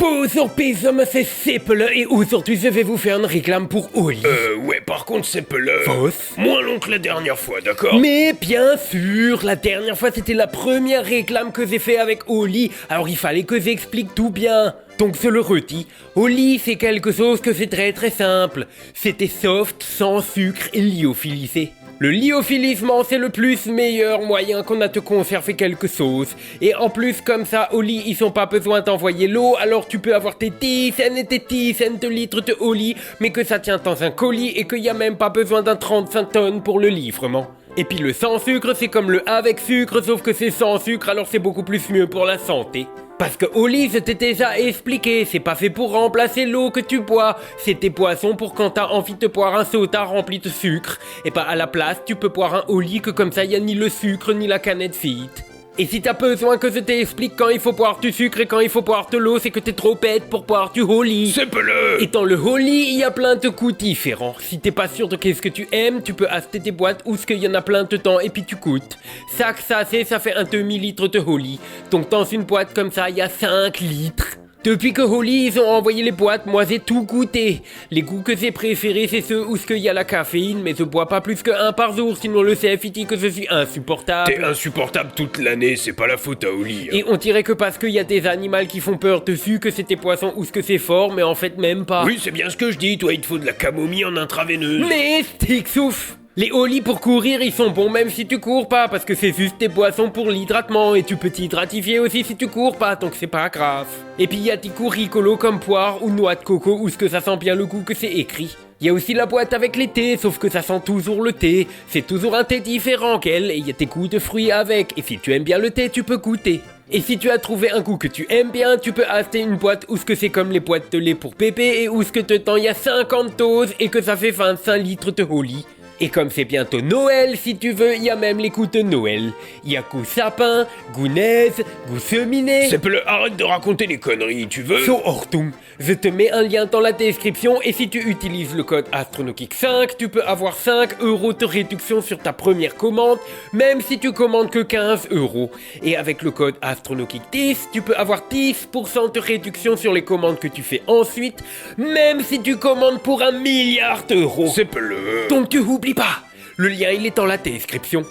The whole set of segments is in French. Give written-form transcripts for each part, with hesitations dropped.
Bonjour Pisum, c'est Seppele et aujourd'hui je vais vous faire une réclame pour Oli. Ouais, par contre, Seppele... Fausse. Moins long que la dernière fois, d'accord? Mais bien sûr, la dernière fois c'était la première réclame que j'ai fait avec Oli, alors il fallait que j'explique tout bien. Donc je le redis, Oli c'est quelque chose que c'est très très simple. C'était soft, sans sucre et lyophilisé. Le lyophilisement c'est le plus meilleur moyen qu'on a de conserver quelque chose. Et en plus comme ça Oli ils ont pas besoin d'envoyer l'eau, alors tu peux avoir tes dizaines et tes dizaines de litres de Oli, mais que ça tient dans un colis et qu'il y a même pas besoin d'un 35 tonnes pour le livrement. Et puis le sans sucre c'est comme le avec sucre sauf que c'est sans sucre alors c'est beaucoup plus mieux pour la santé. Parce que Oli, je t'ai déjà expliqué, c'est pas fait pour remplacer l'eau que tu bois, c'est tes boissons pour quand t'as envie de boire un soda rempli de sucre. Et pas à la place, tu peux boire un Oli que comme ça y a ni le sucre ni la canette vide. Et si t'as besoin que je t'explique quand il faut boire du sucre et quand il faut boire de l'eau, c'est que t'es trop bête pour boire du Oli. Seppele! Et dans le Oli, il y a plein de goûts différents. Si t'es pas sûr de qu'est-ce que tu aimes, tu peux acheter des boîtes où il y en a plein dedans et puis tu goûtes. Ça fait un demi-litre de Oli. Donc dans une boîte comme ça, il y a 5 litres. Depuis que Oli ils ont envoyé les boîtes, moi j'ai tout goûté. Les goûts que j'ai préférés, c'est ceux où il y a la caféine, mais je bois pas plus qu'un par jour, sinon le CF il dit que je suis insupportable. T'es insupportable toute l'année, c'est pas la faute à Oli. Et on dirait que parce qu'il y a des animaux qui font peur dessus, que c'est des poissons ou que c'est fort, mais en fait même pas. Oui, c'est bien ce que je dis, toi il te faut de la camomille en intraveineuse. Mais stick souffle. Les Oli pour courir, ils sont bons même si tu cours pas, parce que c'est juste des boissons pour l'hydratement, et tu peux t'hydratifier aussi si tu cours pas, donc c'est pas grave. Et puis il y a des goûts rigolos comme poire ou noix de coco, où ce que ça sent bien le goût que c'est écrit. Il y a aussi la boîte avec les thés, sauf que ça sent toujours le thé. C'est toujours un thé différent qu'elle, et il y a des goûts de fruits avec, et si tu aimes bien le thé, tu peux goûter. Et si tu as trouvé un goût que tu aimes bien, tu peux acheter une boîte où ce que c'est comme les boîtes de lait pour bébé, et où ce que dedans il y a 50 doses, et que ça fait 25 litres de Oli. Et comme c'est bientôt Noël, si tu veux, il y a même les goûts de Noël. Il y a goût sapin, goût neige, goût cheminée. Seppele, arrête de raconter des conneries, tu veux? So Hortum, je te mets un lien dans la description et si tu utilises le code Astronogeek5, tu peux avoir 5 € de réduction sur ta première commande, même si tu commandes que 15 €. Et avec le code Astronogeek10, tu peux avoir 10% de réduction sur les commandes que tu fais ensuite, même si tu commandes pour 1 milliard d'euros. Seppele. Donc tu oublies pas, le lien il est dans la description.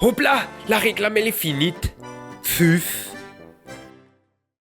Hop là, la réclame elle est finie. Fus.